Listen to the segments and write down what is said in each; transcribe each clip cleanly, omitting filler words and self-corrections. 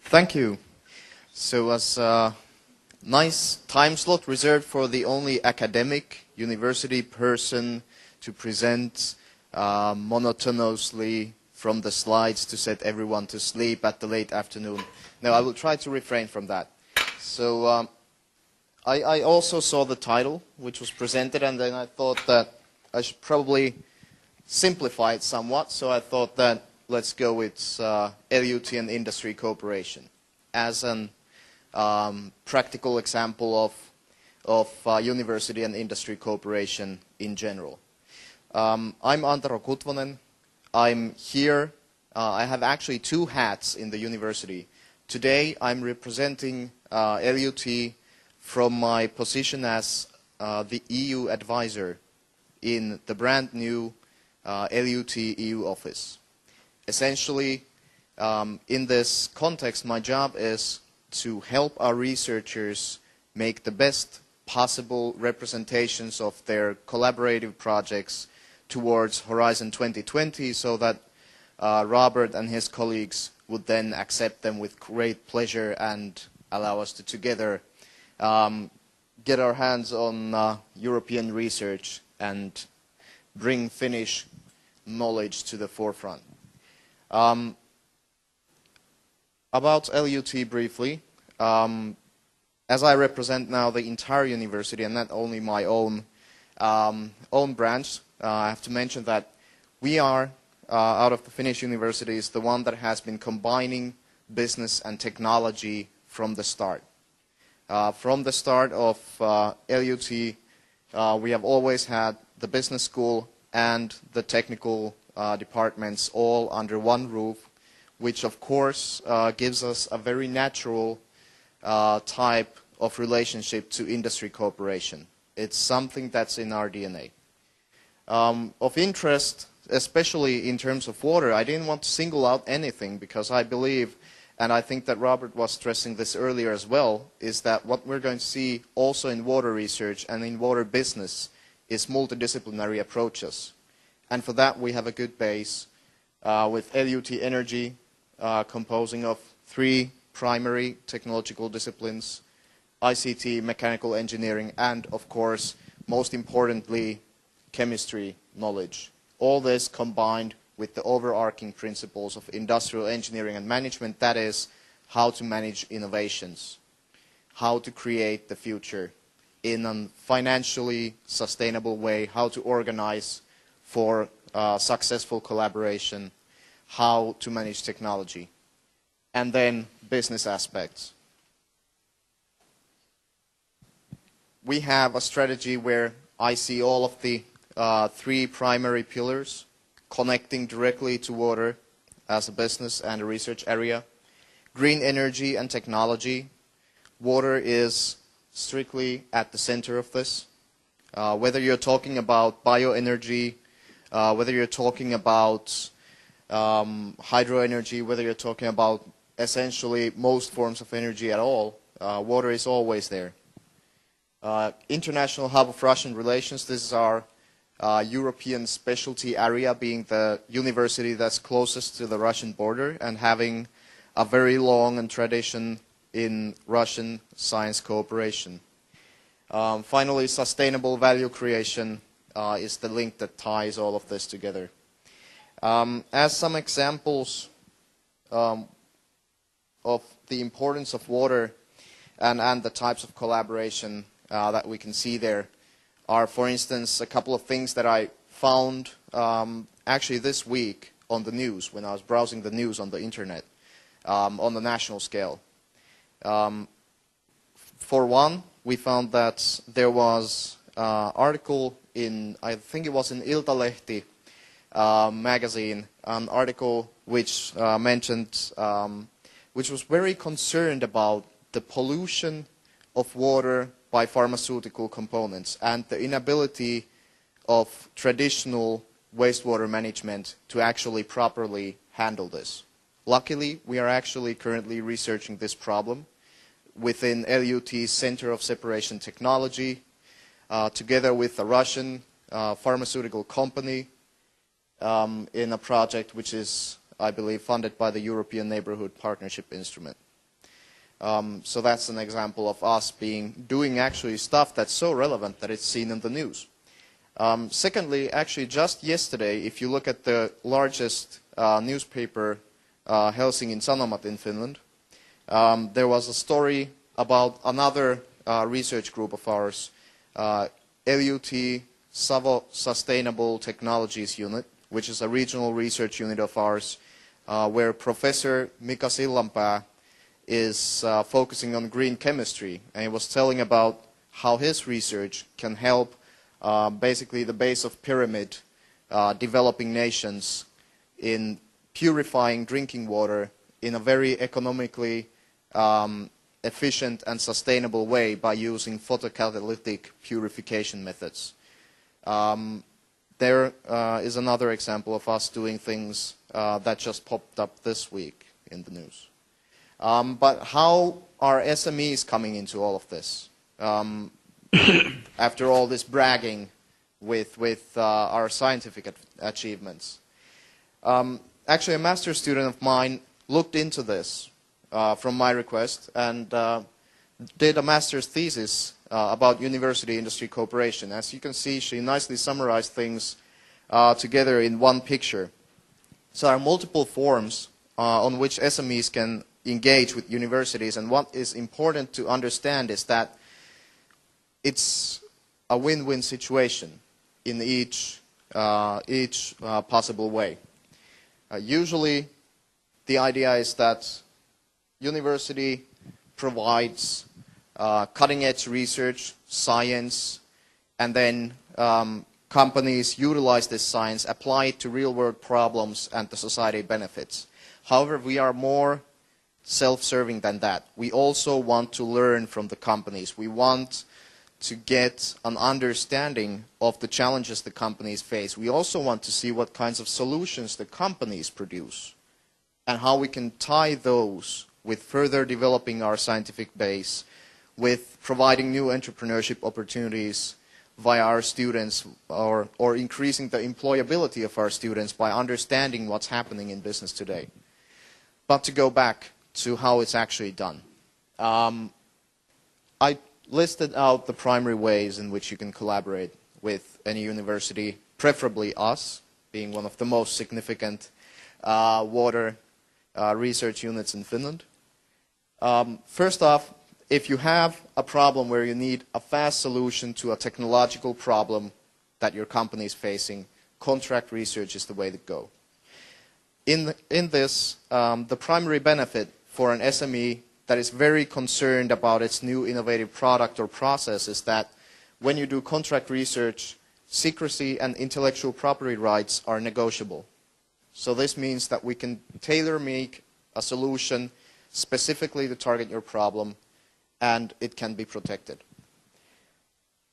Thank you. So as a nice time slot reserved for the only academic university person to present monotonously from the slides to set everyone to sleep at the late afternoon. No, I will try to refrain from that. So I also saw the title, which was presented, and then I thought that I should probably simplify it somewhat. So I thought that let's go with LUT and industry cooperation as an practical example of university and industry cooperation in general. I'm Antero Kutvonen. I'm here. I have actually two hats in the university. Today I'm representing LUT from my position as the EU advisor in the brand new LUT EU office. Essentially, in this context, my job is to help our researchers make the best possible representations of their collaborative projects towards Horizon 2020 so that Robert and his colleagues would then accept them with great pleasure and allow us to together get our hands on European research and bring Finnish knowledge to the forefront. About LUT briefly, as I represent now the entire university and not only my own branch, I have to mention that we are, out of the Finnish universities, the one that has been combining business and technology from the start. From the start of LUT, we have always had the business school and the technical departments all under one roof, which of course gives us a very natural type of relationship to industry cooperation. It's something that's in our DNA. Of interest, especially in terms of water, I didn't want to single out anything because I believe, and I think that Robert was stressing this earlier as well, is that what we're going to see also in water research and in water business is multidisciplinary approaches. And for that we have a good base with LUT Energy composing of three primary technological disciplines, ICT, mechanical engineering, and of course, most importantly, chemistry knowledge. All this combined with the overarching principles of industrial engineering and management, that is, how to manage innovations, how to create the future in a financially sustainable way, how to organize for successful collaboration, how to manage technology, and then business aspects. We have a strategy where I see all of the three primary pillars connecting directly to water as a business and a research area. Green energy and technology. Water is strictly at the center of this. Whether you're talking about bioenergy, whether you're talking about hydroenergy, whether you're talking about essentially most forms of energy at all, water is always there. International Hub of Russian Relations, this is our European specialty area, being the university that's closest to the Russian border and having a very long tradition in Russian science cooperation. Finally, sustainable value creation is the link that ties all of this together. As some examples of the importance of water and the types of collaboration that we can see there are, for instance, a couple of things that I found actually this week on the news when I was browsing the news on the internet on the national scale. For one, we found that there was an article in, I think it was in Iltalehti magazine, an article which mentioned, which was very concerned about the pollution of water by pharmaceutical components and the inability of traditional wastewater management to actually properly handle this. Luckily, we are actually currently researching this problem within LUT's Center of Separation Technology, together with a Russian pharmaceutical company in a project which is, I believe, funded by the European Neighborhood Partnership Instrument. So that's an example of us doing actually stuff that's so relevant that it's seen in the news. Secondly, actually just yesterday, if you look at the largest newspaper, Helsingin Sanomat in Finland, there was a story about another research group of ours, LUT Savo Sustainable Technologies Unit, which is a regional research unit of ours, where Professor Mika Sillanpää is focusing on green chemistry, and he was telling about how his research can help basically the base of pyramid developing nations in purifying drinking water in a very economically efficient and sustainable way by using photocatalytic purification methods. There is another example of us doing things that just popped up this week in the news. But how are SMEs coming into all of this? After all this bragging with our scientific achievements. Actually, a master's student of mine looked into this from my request and did a master's thesis about university-industry cooperation. As you can see, she nicely summarized things together in one picture. So there are multiple forms on which SMEs can engage with universities, and what is important to understand is that it's a win-win situation in each possible way. Usually, the idea is that university provides cutting-edge research, science, and then companies utilize this science, apply it to real-world problems, and the society benefits. However, we are more self-serving than that. We also want to learn from the companies. We want to get an understanding of the challenges the companies face. We also want to see what kinds of solutions the companies produce and how we can tie those with further developing our scientific base, with providing new entrepreneurship opportunities via our students, or increasing the employability of our students by understanding what's happening in business today. But to go back to how it's actually done. I listed out the primary ways in which you can collaborate with any university, preferably us, being one of the most significant water research units in Finland. First off, if you have a problem where you need a fast solution to a technological problem that your company is facing, contract research is the way to go. In this, the primary benefit for an SME that is very concerned about its new innovative product or process is that when you do contract research, secrecy and intellectual property rights are negotiable. So this means that we can tailor-make a solution specifically to target your problem, and it can be protected.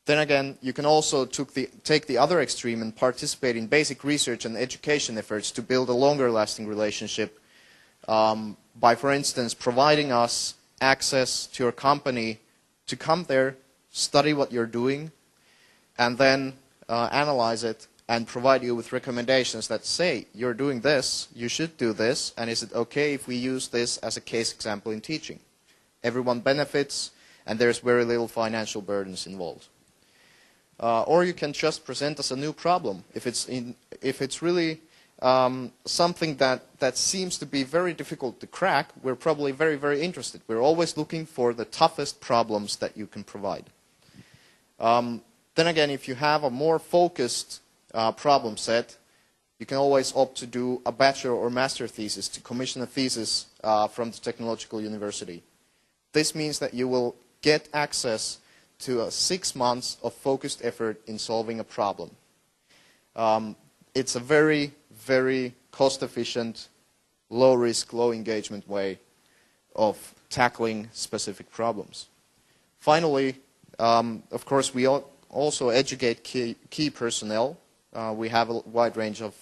Then again, you can also take the other extreme and participate in basic research and education efforts to build a longer-lasting relationship by, for instance, providing us access to your company to come there, study what you're doing, and then analyze it and provide you with recommendations that say, you're doing this, you should do this, and is it okay if we use this as a case example in teaching? Everyone benefits, and there's very little financial burdens involved. Or you can just present us a new problem. If it's really something that seems to be very difficult to crack, we're probably very, very interested. We're always looking for the toughest problems that you can provide. Then again, if you have a more focused problem set, you can always opt to do a bachelor or master thesis, to commission a thesis from the technological university. This means that you will get access to 6 months of focused effort in solving a problem. It's a very, very cost-efficient, low-risk, low-engagement way of tackling specific problems. Finally, of course, we also educate key personnel. We have a wide range of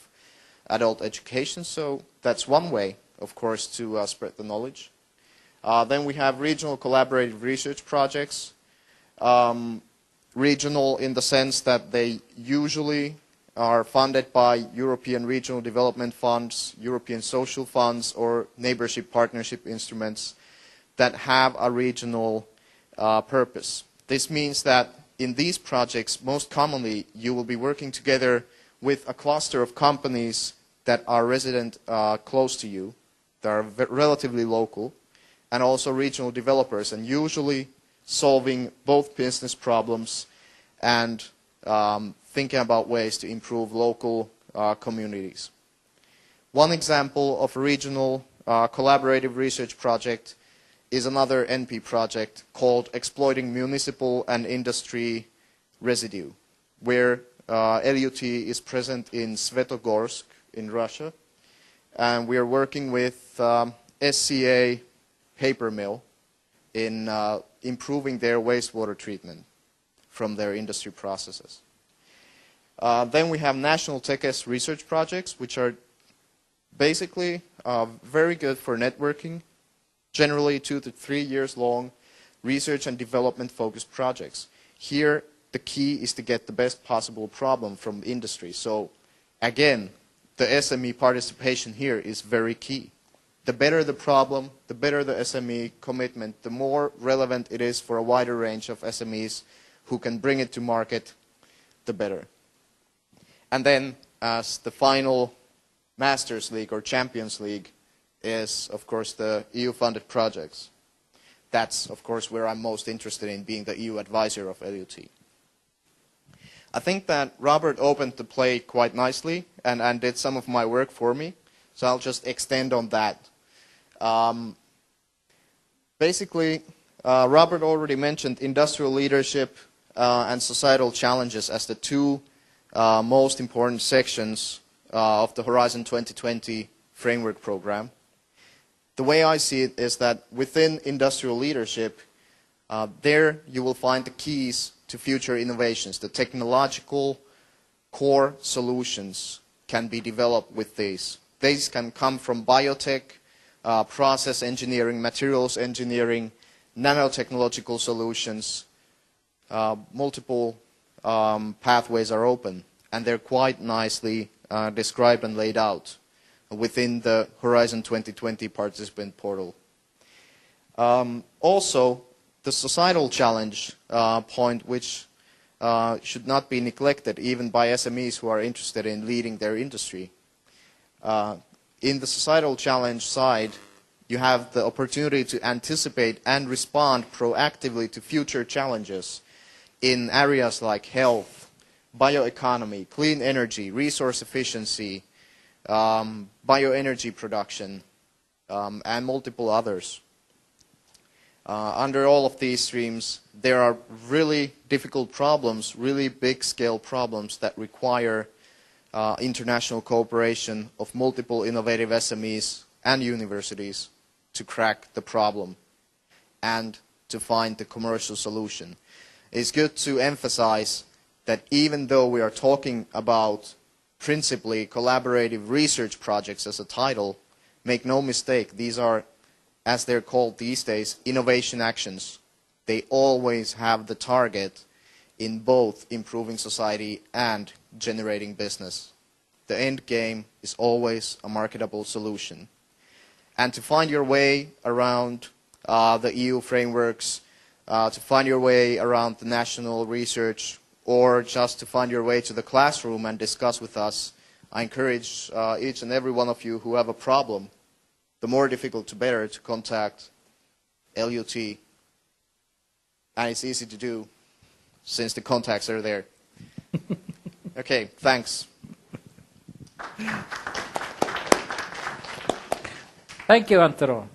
adult education, so that's one way, of course, to spread the knowledge. Then we have regional collaborative research projects. Regional in the sense that they usually are funded by European Regional Development Funds, European Social Funds, or neighborship partnership instruments. that have a regional purpose. This means that in these projects, most commonly, you will be working together with a cluster of companies that are resident close to you, that are relatively local, and also regional developers, and usually solving both business problems and thinking about ways to improve local communities. One example of a regional collaborative research project is another NP project called Exploiting Municipal and Industry Residue, where LUT is present in Svetogorsk in Russia, and we are working with SCA paper mill in improving their wastewater treatment from their industry processes. Then we have national TechS research projects, which are basically very good for networking, generally 2 to 3 years long, research and development focused projects. Here, the key is to get the best possible problem from industry. So, again, the SME participation here is very key. The better the problem, the better the SME commitment, the more relevant it is for a wider range of SMEs who can bring it to market, the better. And then, as the final Masters League or Champions League is, of course, the EU-funded projects. That's, of course, where I'm most interested in, being the EU advisor of LUT. I think that Robert opened the play quite nicely and did some of my work for me, so I'll just extend on that. Basically, Robert already mentioned industrial leadership and societal challenges as the two most important sections of the Horizon 2020 framework program. The way I see it is that within industrial leadership, there you will find the keys to future innovations. The technological core solutions can be developed with these. These can come from biotech, process engineering, materials engineering, nanotechnological solutions. Multiple pathways are open, and they're quite nicely described and laid out within the Horizon 2020 participant portal. Also, the societal challenge point, which should not be neglected even by SMEs who are interested in leading their industry. In the societal challenge side, you have the opportunity to anticipate and respond proactively to future challenges in areas like health, bioeconomy, clean energy, resource efficiency, bioenergy production, and multiple others. Under all of these streams, there are really difficult problems, really big-scale problems that require international cooperation of multiple innovative SMEs and universities to crack the problem and to find the commercial solution. It's good to emphasize that even though we are talking about principally collaborative research projects as a title, make no mistake, these are, as they're called these days, innovation actions. They always have the target in both improving society and generating business. The end game is always a marketable solution. And to find your way around the EU frameworks, to find your way around the national research, or just to find your way to the classroom and discuss with us, I encourage each and every one of you who have a problem, the more difficult to better, to contact LUT. And it's easy to do since the contacts are there. Okay, thanks. Thank you, Antero.